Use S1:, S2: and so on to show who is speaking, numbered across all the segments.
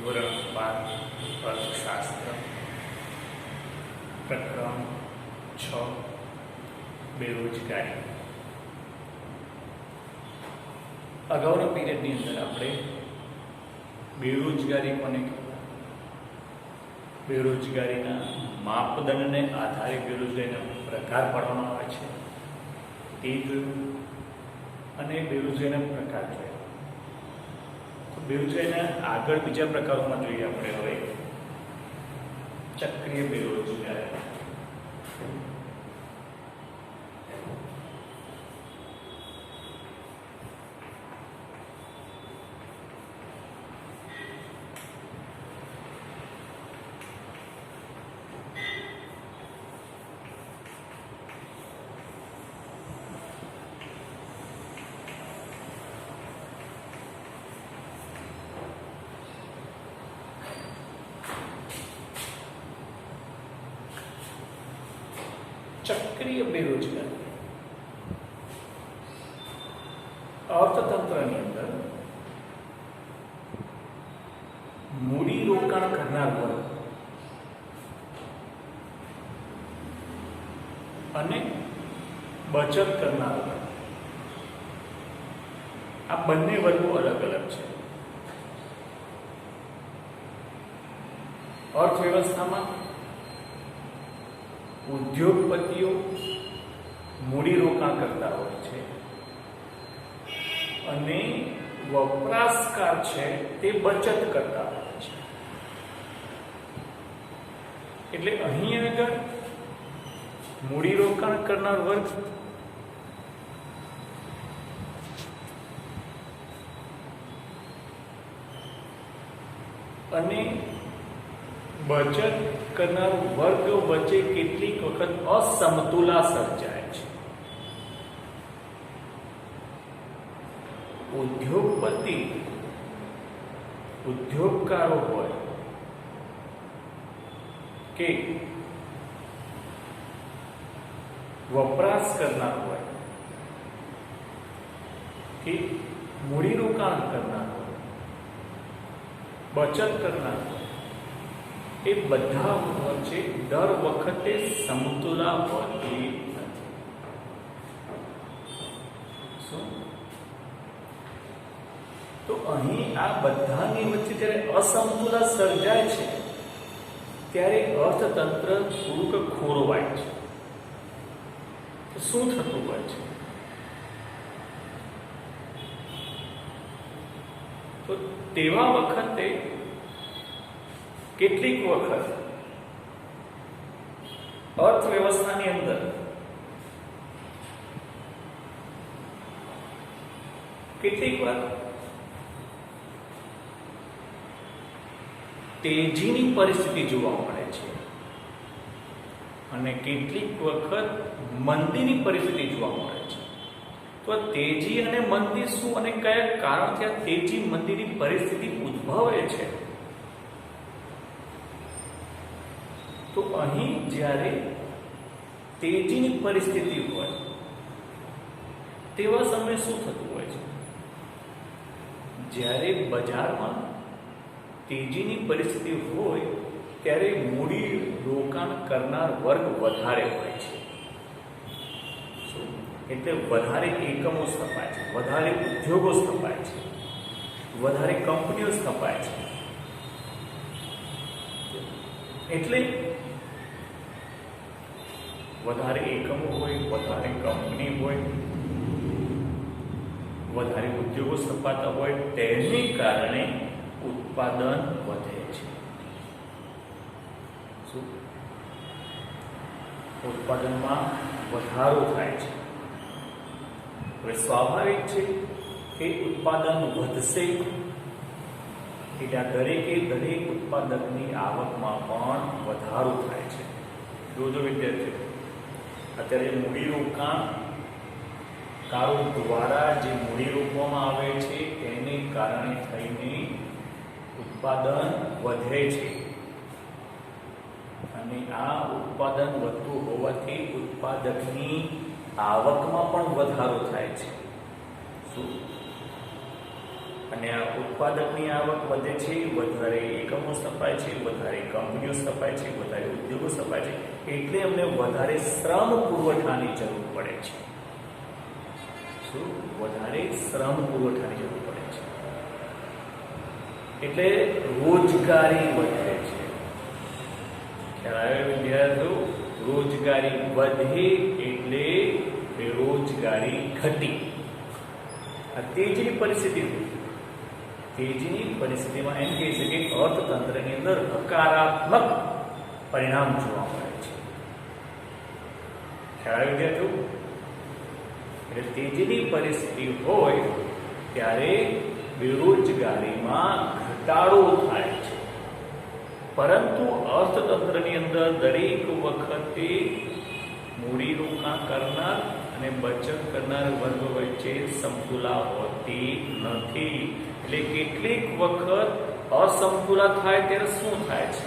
S1: ધોરણ 12 અર્થશાસ્ત્ર પ્રકરણ 6 બેરોજગારી. અગાઉના પીરિયડની અંદર આપણે બેરોજગારી કોને કહેવાય, બેરોજગારીના માપદંડને આધારે બેરોજગારીના પ્રકાર પાડવામાં આવે છે તે જોયું અને બેરોજગારીના પ્રકાર જોયા. તો બેરોજગારીના આગળ બીજા પ્રકારોમાં જોઈએ આપણે હવે ચક્રીય બેરોજગારી. ચક્રીય બેરોજગારી અર્થતંત્રની અંદર મૂડી રોકાણ કરનાર વર્ગ અને બચત કરનાર વર્ગ, આ બંને વર્ગો અલગ અલગ છે. અર્થવ્યવસ્થામાં ઉદ્યોગપતિઓ મૂડી રોકાણ કરતા હોય છે અને વપરાશકાર છે તે બચત કરતા હોય છે. એટલે અહીં આગળ મૂડી રોકાણ કરનાર વર્ગ અને બચત કરનાર વર્ગ વચ્ચે કેટલીક વખત અસમતુલા સર્જાય છે. ઉદ્યોગપતિ ઉદ્યોગકારો હોય કે વપરાશ કરનાર હોય કે મૂડી રોકાણ કરનાર હોય, બચત કરનાર હોય, એ બધા વચ્ચે દર વખતે સમતુલા હોતી નથી. તો અહીં આ બધાની વચ્ચે જ્યારે અસમતુલા સર્જાય છે ત્યારે અર્થતંત્ર થોડુંક ખોરવાય છે. તો શું થતું હોય છે? તો તેવા વખતે કેટલીક વખત અર્થવ્યવસ્થાની અંદર કેટલીક વાર તેજીની પરિસ્થિતિ જોવા મળે છે અને કેટલીક વખત મંદીની પરિસ્થિતિ જોવા મળે છે. તો તેજી અને મંદી શું અને કયા કારણથી આ તેજી મંદીની પરિસ્થિતિ ઉદ્ભવે છે? તો અહીં જ્યારે તેજીની પરિસ્થિતિ હોય તેવા સમયે શું થતું હોય છે? જ્યારે બજારમાં તેજીની પરિસ્થિતિ હોય ત્યારે મૂડી રોકાણ કરનાર વર્ગ વધારે હોય છે. એટલે વધારે એકમો સ્થપાય છે, વધારે ઉદ્યોગો સ્થપાય છે, વધારે કંપનીઓ સ્થપાય છે. એટલે વધારે એકમો હોય, વધારે કંપની હોય, વધારે ઉદ્યોગો સ્થપાતા હોય તેને કારણે ઉત્પાદન વધે છે. શું ઉત્પાદનમાં વધારો થાય છે? હવે સ્વાભાવિક છે કે ઉત્પાદન વધશે એટલે દરેકે દરેક ઉત્પાદકની આવકમાં પણ વધારો થાય છે. જોજો વિદ્યાર્થીઓ, અત્યારે મૂડી રોકાણકારો દ્વારા જે મૂડી રોકવામાં આવે છે તેને કારણે થઈને ઉત્પાદન વધે છે અને આ ઉત્પાદન વધતું હોવાથી ઉત્પાદકની આવકમાં પણ વધારો થાય છે. શું અને આ ઉત્પાદકની આવક વધે છે, વધારે એકમો સ્થપાય છે, વધારે કંપનીઓ સ્થપાય છે, વધારે ઉદ્યોગો સ્થપાય છે, એટલે અમને વધારે શ્રમ પુરવઠાની જરૂર પડે છે. શું? વધારે શ્રમ પુરવઠાની જરૂર પડે છે, એટલે રોજગારી વધે છે. ખ્યાલ આવ્યો વિદ્યાર્થીઓ? રોજગારી વધે એટલે બેરોજગારી ઘટી. આ તેજીની પરિસ્થિતિ. તેજીની પરિસ્થિતિમાં એમ કહી શકીએ કે અર્થતંત્રની અંદર હકારાત્મક પરિણામ જોવા મળે છે. ખ્યાલ આવ્યો વિદ્યાર્થીઓ? એટલે તેજીની પરિસ્થિતિ હોય ત્યારે બેરોજગારીમાં ઘટાડો થાય છે, પરંતુ અર્થતંત્રની અંદર દરેક વખતે મૂડીરોકાણ કરનાર અને બચત કરનાર વર્ગ વચ્ચે સમતુલા હોતી નથી. એટલે કેટલીક વખત અસમતુલા થાય ત્યારે શું થાય છે?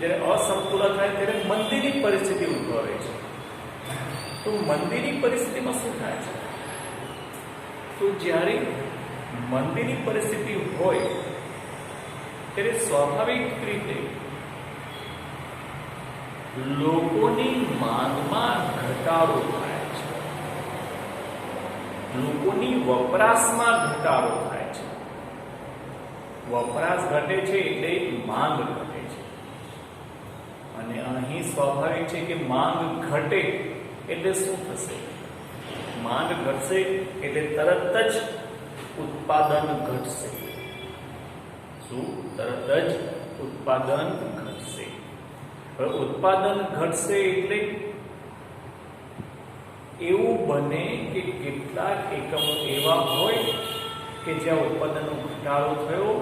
S1: જ્યારે અસમતુલા થાય ત્યારે મંદીની પરિસ્થિતિ ઉદ્ભવે છે. તો મંદીની પરિસ્થિતિમાં શું થાય છે? તો જ્યારે મંદીની પરિસ્થિતિ હોય ત્યારે સ્વાભાવિક રીતે લોકોની માંગમાં ઘટાડો થાય છે, લોકોની વપરાશમાં ઘટાડો થાય છે. વપરાશ ઘટે છે એટલે માંગ ઘટે છે, અને અહીં સ્વાભાવિક છે કે માંગ ઘટે એટલે શું થશે? માંગ ઘટશે એટલે તરત જ ઉત્પાદન ઘટશે. શું? તરત જ ઉત્પાદન ઘટશે. હવે ઉત્પાદન ઘટશે એટલે એવું બને કે કેટલાક એકમો એવા હોય કે જ્યાં ઉત્પાદનનો ઘટાડો થયો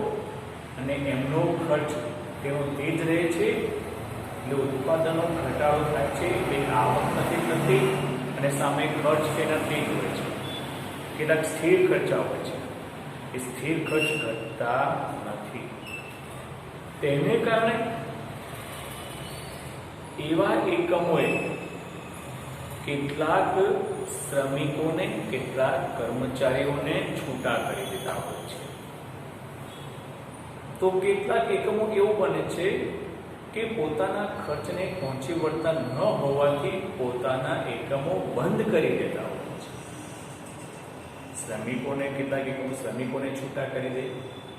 S1: અને એમનો ખર્ચ તેનો તે જ રહે છે, એટલે ઉત્પાદનનો ઘટાડો થાય છે એટલે આવક નથી થતી અને સામે ખર્ચ તેના તે જ હોય છે. કેટલાક સ્થિર ખર્ચા હોય છે, એ સ્થિર ખર્ચ ઘટતા નથી. તેને કારણે એવા એકમોએ કેટલાક શ્રમિકોને, કેટલાક કર્મચારીઓને છૂટા કરી દીધા હોય છે. તો કેટલાક એકમો એવું બને છે કે પોતાના ખર્ચને પહોંચી વળતા ન હોવાથી પોતાના એકમો બંધ કરી દેતા હોય છે. કેટલાક એકમો શ્રમિકોને છૂટા કરી દે,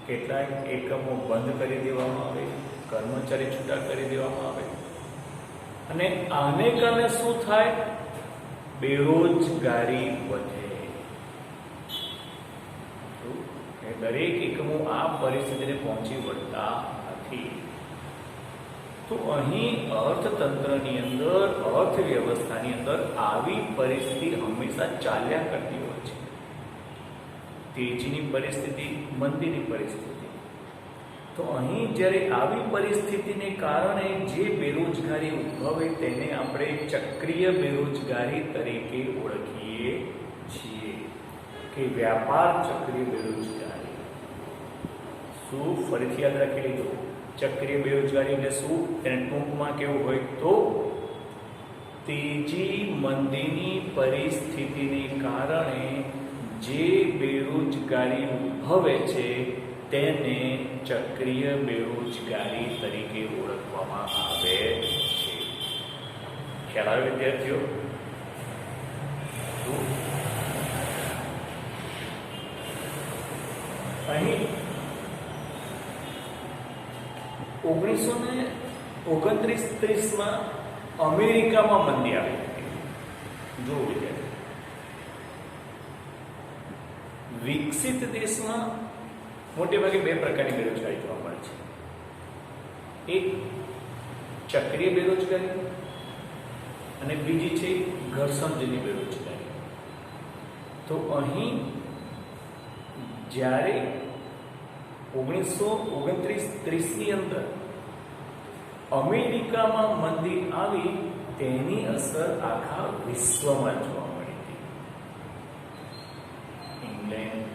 S1: કેટલાક એકમો બંધ કરી દેવામાં આવે, કર્મચારી છૂટા કરી દેવામાં આવે. અને આને કારણે શું થાય? બેરોજગારી વધે. દરેક એકમો આ પરિસ્થિતિને પહોંચી વળતા નથી. તો અહીં અર્થતંત્રની અંદર, અર્થવ્યવસ્થાની અંદર આવી પરિસ્થિતિ હંમેશા ચાલ્યા કરતી હોય છે. તેજીની પરિસ્થિતિ, મંદીની પરિસ્થિતિ. તો અહીં જ્યારે આવી પરિસ્થિતિને કારણે જે બેરોજગારી ઉદ્ભવે તેને આપણે ચક્રીય બેરોજગારી તરીકે ઓળખીએ છીએ, કે વ્યાપાર ચક્રીય બેરોજગારી. શું? ફરીથી યાદ રાખી લીધું. ચક્રીય બેરોજગારી એટલે શું? તેને ટૂંકમાં કેવું હોય તો તેજી મંદીની પરિસ્થિતિને કારણે જે બેરોજગારી ઉદ્ભવે છે તેને ચક્રીય બેરોજગારી તરીકે ઓળખવામાં આવે છે. ખ્યાલ આવે વિદ્યાર્થીઓ? અહીં 1929-30માં અમેરિકામાં મંદી આવી હતી. જો વિદ્યાર્થી, વિકસિત દેશમાં મોટે ભાગે બે પ્રકારની બેરોજગારી જોવા મળે છે. એક ચક્રીય બેરોજગારી અને બીજી છે ઘરસમજની બેરોજગારી. તો અહીં જ્યારે 1929-30ની અંદર અમેરિકામાં મંદી આવી, તેની અસર આખા વિશ્વમાં જોવા મળી હતી. England,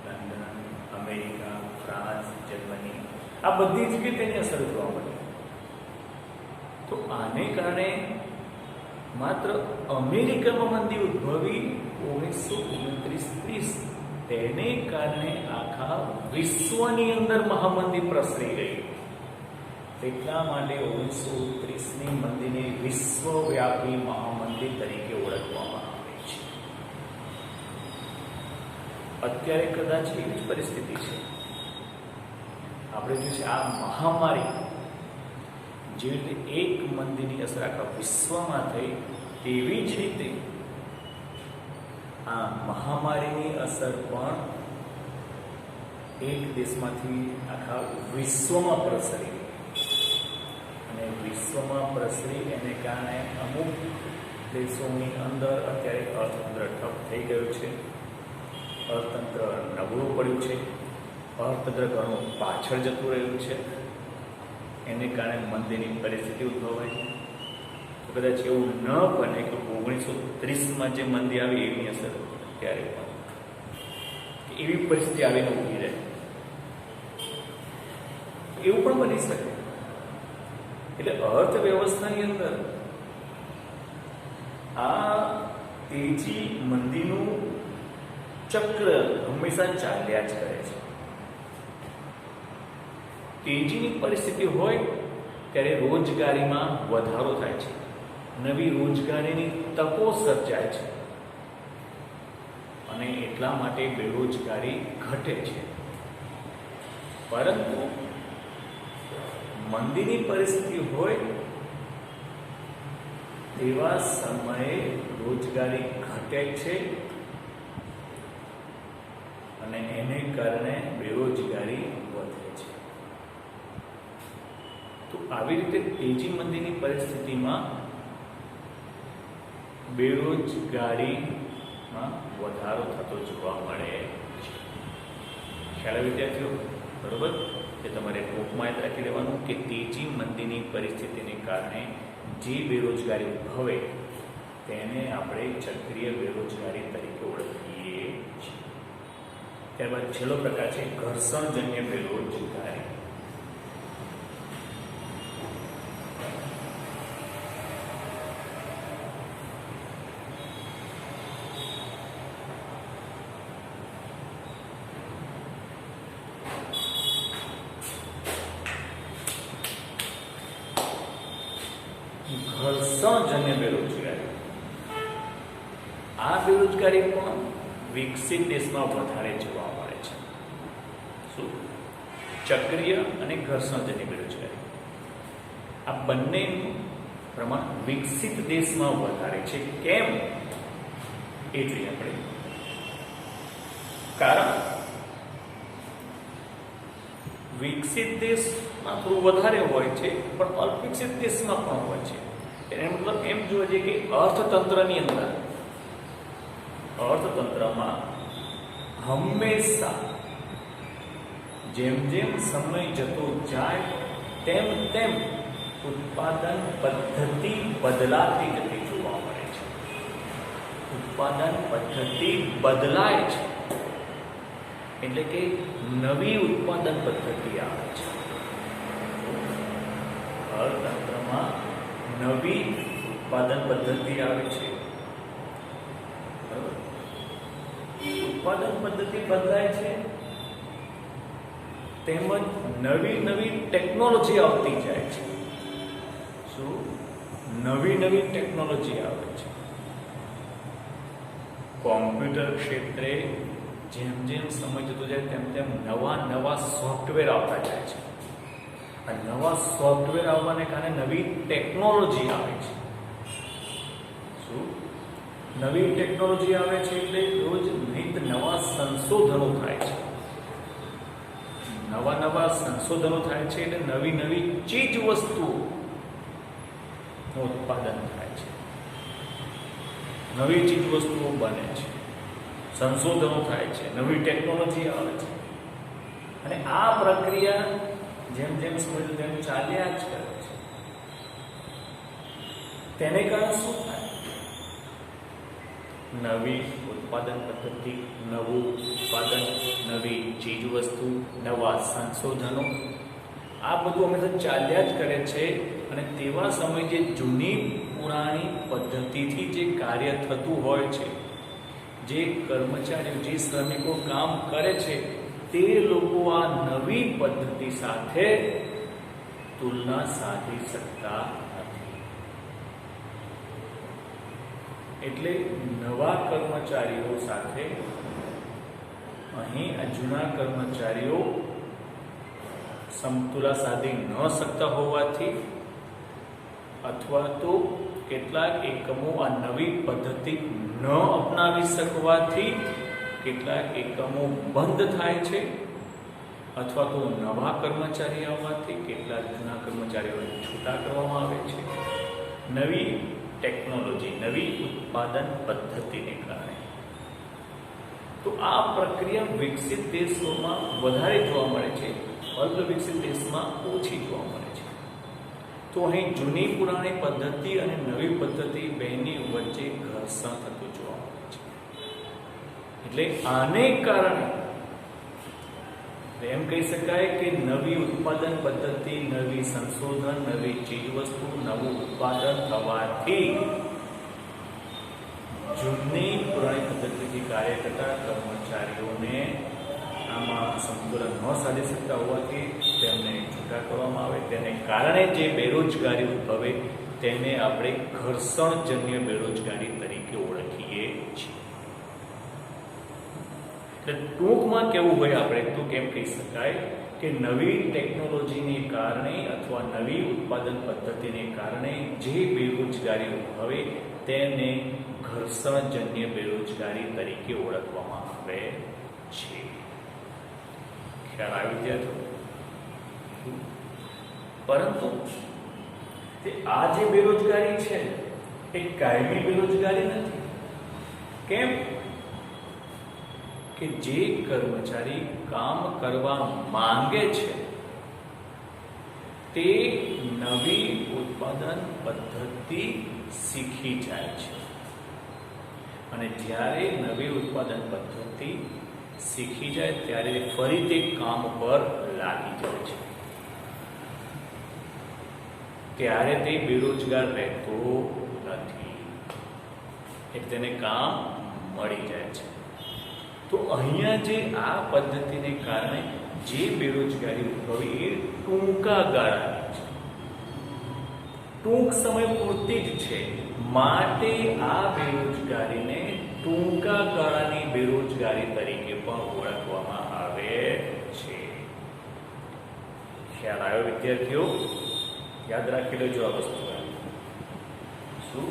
S1: London, America, France, Germany, આ બધી જગ્યાએ તેની અસર જોવા મળી. તો આને કારણે માત્ર અમેરિકામાં મંદી ઉદ્ભવી 1929-30, તેને કારણે આખા વિશ્વની અંદર મહામંદી પ્રસરી ગઈ. એટલા માટે 1929ની મંદીને વિશ્વવ્યાપી મહામંદી તરીકે ઓળખવામાં આવે છે. અત્યારે કદાચ એવી જ પરિસ્થિતિ છે. આપણે જોયું છે આ મહામારી જે રીતે એક મંદીની અસર આખા વિશ્વમાં થઈ, તેવી જ રીતે આ મહામારીની અસર પણ એક દેશમાંથી આખા વિશ્વમાં પ્રસરી. અને વિશ્વમાં પ્રસરી એને કારણે અમુક દેશોની અંદર અત્યારે અર્થતંત્ર ઠપ થઈ ગયું છે, અર્થતંત્ર નબળું પડ્યું છે, અર્થતંત્ર ઘણું પાછળ જતું રહ્યું છે. એને કારણે મંદીની પરિસ્થિતિ ઉદ્ભવાય છે. તો કદાચ એવું ન બને કે 1930માં જે મંદી આવી એવી અસર ત્યારે પણ એવી પરિસ્થિતિ આવીને ઊભી રહે, એવું પણ બની શકે. એટલે અર્થવ્યવસ્થાની અંદર આ તેજી મંદીનું ચક્ર હંમેશા ચાલ્યા જ કરે છે. તેજીની પરિસ્થિતિ હોય ત્યારે રોજગારીમાં વધારો થાય છે, નવી રોજગારીની તકો સર્જાય છે અને એટલા માટે બેરોજગારી ઘટે છે. પરંતુ મંદીની પરિસ્થિતિ હોય તેવા સમયે રોજગારી ઘટે છે અને એને કારણે બેરોજગારી વધે છે. તો આવી રીતે તેજી મંદીની પરિસ્થિતિમાં બેરોજગારીમાં વધારો થતો જોવા મળે છે. ખ્યાલ વિદ્યાર્થીઓ, બરોબર? કે તમારે ટૂંકમાં યાદ રાખી લેવાનું કે તેજી મંદીની પરિસ્થિતિને કારણે જે બેરોજગારી ઉદ્ભવે તેને આપણે ચક્રીય બેરોજગારી તરીકે ઓળખીએ છીએ. ત્યારબાદ છેલ્લો પ્રકાર છે ઘર્ષણજન્ય બેરોજગારી. ઘર્ષણજન્ય બેરોજગારી, આ બેરોજગારી પણ વિકસિત દેશમાં વધારે જોવા મળે છે. શું? ચક્રીય અને ઘર્ષણજન્ય બેરોજગારી, આ બંનેનું પ્રમાણ વિકસિત દેશમાં વધારે છે. કેમ? એટલે આપણે કારણ વિકસિત દેશમાં થોડું વધારે હોય છે, પણ અલ્પવિકસિત દેશમાં પણ હોય છે. એને મતલબ એમ જોવા જઈએ કે અર્થતંત્રની અંદર, અર્થતંત્રમાં હંમેશા જેમ જેમ સમય જતો જાય તેમ તેમ ઉત્પાદન પદ્ધતિ બદલાતી જતી જોવા મળે છે. ઉત્પાદન પદ્ધતિ બદલાય છે એટલે કે નવી ઉત્પાદન પદ્ધતિ આવે છે. અર્થતંત્રમાં નવી ઉત્પાદન પદ્ધતિ આવે છે. બરાબર? ઉત્પાદન પદ્ધતિ બદલાય છે તેમજ નવી નવી ટેકનોલોજી આવતી જાય છે. શું? નવી નવી ટેકનોલોજી આવે છે. કોમ્પ્યુટર ક્ષેત્રે જેમ જેમ સમય જતો જાય તેમ તેમ નવા નવા સોફ્ટવેર આવતા જાય છે. આ નવા સોફ્ટવેર આવવાને કારણે નવી ટેકનોલોજી આવે છે. શું? નવી ટેકનોલોજી આવે છે એટલે રોજ નિત નવા સંશોધનો થાય છે. નવા નવા સંશોધનો થાય છે એટલે નવી નવી ચીજ વસ્તુઓનું ઉત્પાદન થાય છે. નવી ચીજ વસ્તુઓ બને છે, સંશોધનો થાય છે, નવી ટેકનોલોજી આવે છે અને આ પ્રક્રિયા જેમ જેમ સમય તેમ ચાલ્યા જ કરે છે. તેને કારણે શું થાય? નવી ઉત્પાદન પદ્ધતિ, નવું ઉત્પાદન, નવી ચીજ વસ્તુ, નવા સંશોધનો, આ બધું હંમેશા ચાલ્યા જ કરે છે. અને તેવા સમય જે જૂની પુરાણી પદ્ધતિથી જે કાર્ય થતું હોય છે, જે કર્મચારીઓ, જે શ્રમિકો કામ કરે છે તે લોકો આ નવી પદ્ધતિ સાથે તુલના સાધી શકતા નથી. એટલે નવા કર્મચારીઓ સાથે અહીં આ જૂના કર્મચારીઓ સમતુલા સાધી ન શકતા હોવાથી અથવા તો કેટલાક એકમો આ નવી પદ્ધતિ ન અપનાવી શકવાથી કેટલાક એકમો બંધ થાય છે, અથવા તો નવા કર્મચારી આવવાથી કેટલાક જૂના કર્મચારીઓને છૂટા કરવામાં આવે છે. નવી ટેકનોલોજી, નવી ઉત્પાદન પદ્ધતિને કારણે. તો આ પ્રક્રિયા વિકસિત દેશોમાં વધારે જોવા મળે છે, અર્ધ વિકસિત દેશમાં ઓછી જોવા મળે છે. તો અહીં જૂની પુરાણી પદ્ધતિ અને નવી પદ્ધતિ બેની વચ્ચે ઘર્ષણ થતું જોવા મળે છે. એટલે આને કારણે એમ કહી શકાય કે નવી ઉત્પાદન પદ્ધતિ, નવી સંશોધન, નવી ચીજવસ્તુ, નવું ઉત્પાદન થવાથી જૂની પુરાણી પદ્ધતિથી કાર્ય કરતા કર્મચારીઓને આમાં સંતુલન ન સાધી શકતા હોવાથી તેમને છૂટા કરવામાં આવે. તેને કારણે જે બેરોજગારી ઉદ્ભવે તેને આપણે ઘર્ષણજન્ય બેરોજગારી તરીકે ઓળખીએ છીએ. એટલે ટૂંકમાં કેવું હોય, આપણે તો કેમ કહી શકાય કે નવી ટેકનોલોજીને કારણે અથવા નવી ઉત્પાદન પદ્ધતિને કારણે જે બેરોજગારી ઉદ્ભવે તેને ઘર્ષણજન્ય બેરોજગારી તરીકે ઓળખવામાં આવે છે. ખ્યાલ આવી વિદ્યાર્થીઓ? પરંતુ આ જે બેરોજગારી છે એ કાયમી બેરોજગારી નથી. કેમ કે જે કર્મચારી કામ કરવા માંગે છે તે નવી ઉત્પાદન પદ્ધતિ શીખી જાય છે, અને જ્યારે નવી ઉત્પાદન પદ્ધતિ શીખી જાય ત્યારે ફરી તે કામ પર લાગી જાય છે. ત્યારે તે બેરોજગાર રહેતો નથી, એટલે તેને કામ મળી જાય છે. તો અહીંયા જે આ પદ્ધતિને કારણે જે બેરોજગારી ઉદ્ભવી એ ટૂંકા ગાળાની છે, ટૂંક સમય પૂરતી જ છે. માટે આ બેરોજગારીને ટૂંકા ગાળાની બેરોજગારી તરીકે પણ ઓળખવામાં આવે છે. ખ્યાલ આવ્યો વિદ્યાર્થીઓ? યાદ રાખી લેજો આ વસ્તુ. શું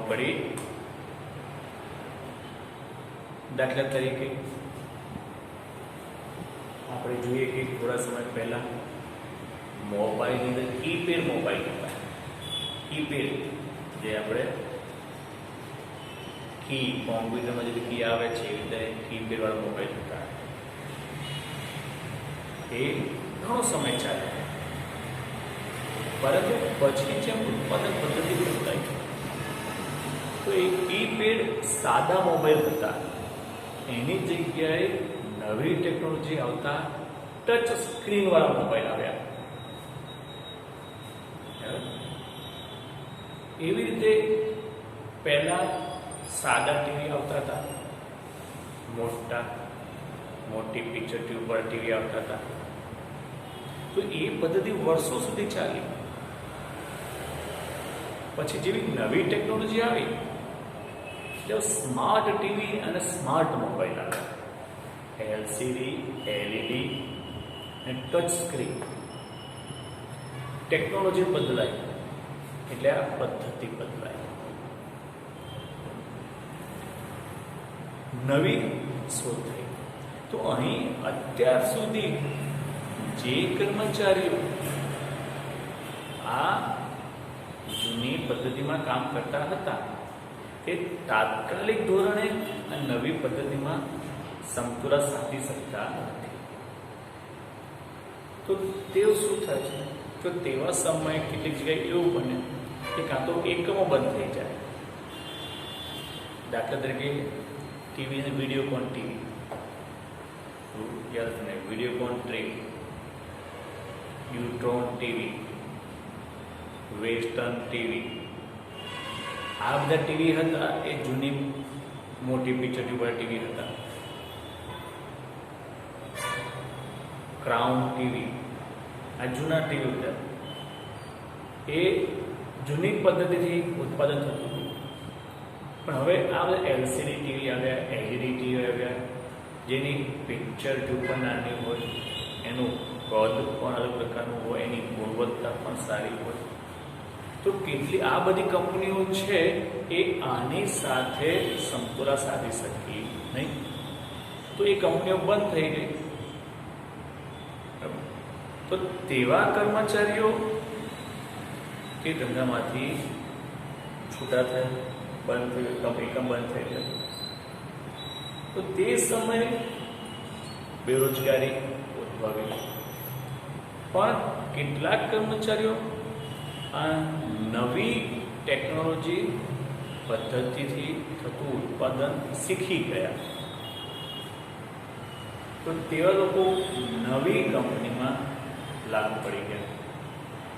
S1: પડી? દાખલા તરીકે આપણે જોઈએ કે થોડા સમય પહેલા મોબાઈલની અંદર કીપેડ મોબાઈલ હતા. કીપેડ જે આપણે કી કોમ્પ્યુટરમાં જે કી આવે છે એ રીતે કીપેડ વાળા મોબાઈલ હતા. એ ઘણો સમય ચાલે, પરંતુ પછી જેમ ઉત્પાદન પદ્ધતિ બદલાઈ તો એ કીપેડ સાદા મોબાઈલ હતા, એની જગ્યાએ નવી ટેકનોલોજી આવતા ટચ સ્ક્રીન વાળા મોબાઈલ આવ્યા. એવી રીતે પહેલા સાદા ટીવી આવતા હતા, મોટી પિક્ચર ટ્યુબ પર ટીવી આવતા હતા. તો એ પદ્ધતિ વર્ષો સુધી ચાલી. પછી જેવી નવી ટેકનોલોજી આવી એટલે સ્માર્ટ ટીવી અને સ્માર્ટ મોબાઈલ આવ્યા. એલસીડી, એલઈડી અને ટચ સ્ક્રીન. ટેકનોલોજી બદલાઈ એટલે આ પદ્ધતિ બદલાઈ. નવી શોધ થઈ. તો અહીં અત્યાર સુધી જે કર્મચારીઓ આ જૂની પદ્ધતિમાં કામ કરતા હતા તે તાત્કાલિક ધોરણે આ નવી પદ્ધતિમાં સમતુલા સાધી શકતા નથી. તો તેઓ શું થાય છે? તો તેવા સમયે કેટલીક જગ્યાએ એવું બને કે કાં તો એકમો બંધ થઈ જાય. દાખલા તરીકે ટીવી અને વિડીયોકોન ટીવી, યાદ ને Videocon TV, neutron TV, western TV, આ બધા ટીવી હતા એ જૂની મોટી પિક્ચર ટ્યુબવાળા ટીવી હતા. ક્રાઉન ટીવી, આ જૂના ટીવી હતા. એ જૂની પદ્ધતિથી ઉત્પાદન થતું હતું. પણ હવે આ બધા એલસીડી ટીવી આવ્યા, એલઈડી ટીવી આવ્યા, જેની પિક્ચર ટ્યુબ પણ નાની હોય, એનું કદ પણ અલગ પ્રકારનું હોય, એની ગુણવત્તા પણ સારી હોય. તો કેટલી આ બધી કંપનીઓ છે એ આની સાથે સમતોલા સાધી શકી નહીં. તો એ કંપનીઓ બંધ થઈ ગઈ. તો તેવા કર્મચારીઓ તે ધંધામાંથી છૂટા થયા, બંધ થયું, કંપની બંધ થઈ ગઈ. તો તે સમયે બેરોજગારી ઉદ્ભવી. પણ કેટલાક કર્મચારીઓ આ નવી ટેકનોલોજી પદ્ધતિથી થતું ઉત્પાદન શીખી ગયા. તો તેવા લોકો નવી કંપનીમાં લાગુ પડી ગયા.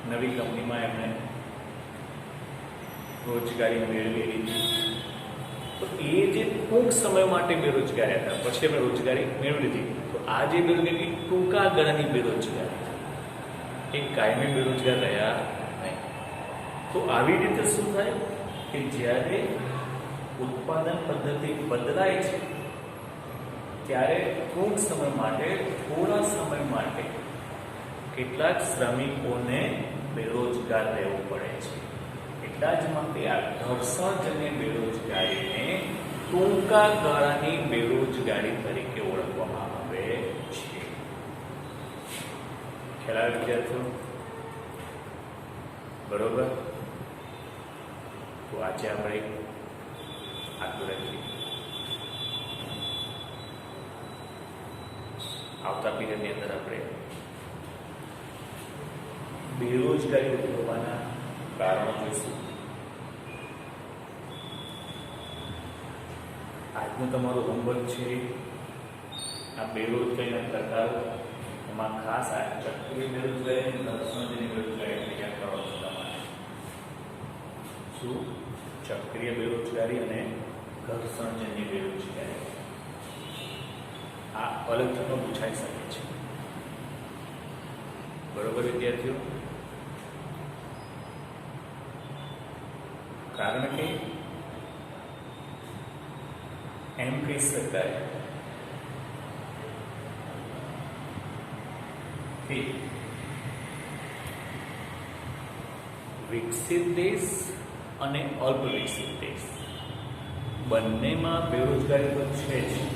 S1: નવી કંપનીમાં એમણે રોજગારી મેળવી લીધી. તો એ જે ટૂંક સમય માટે બેરોજગારી હતા, પછી એમણે રોજગારી મેળવી લીધી. તો આ જે બેરોજગારી ટૂંકા ગાળાની બેરોજગારી, એ કાયમી બેરોજગાર રહ્યા નહીં. તો આવી રીતે શું થાય કે જ્યારે ઉત્પાદન પદ્ધતિ બદલાય છે ત્યારે ટૂંક સમય માટે, થોડા સમય માટે કેટલાક શ્રમિકોને બેરોજગાર રહેવું પડે છે. એટલા જ માટે આ ઘર્ષણજન્ય બેરોજગારીને ટૂંકા ગાળાની બેરોજગારી તરીકે ઓળખવામાં આવે છે. ખ્યાલ વિદ્યાર્થીઓ? બરોબર. તો આજે આપણે આટલું રાખીએ. આવતા પીરિયડની અંદર આપણે બેરોજગારી ઉદ્ભવવાના કારણો જોઈશું. આજનું તમારું હોમવર્ક છે આ બેરોજગારીના પ્રકારો. એમાં ખાસ આ ચક્રીય બેરોજગારી અને ઘર્ષણજન્ય બેરોજગારી તૈયાર કરો છો તમારે. શું? ચક્રીય બેરોજગારી અને ઘર્ષણજન્ય બેરોજગારી. આ અલગથી પણ પૂછાઈ શકે છે. બરોબર વિદ્યાર્થીઓ? કારણ કે એમ કહી શકાય કે વિકસિત દેશ અને અલ્પ વિકસિત દેશ બંનેમાં બેરોજગારી તો છે જ.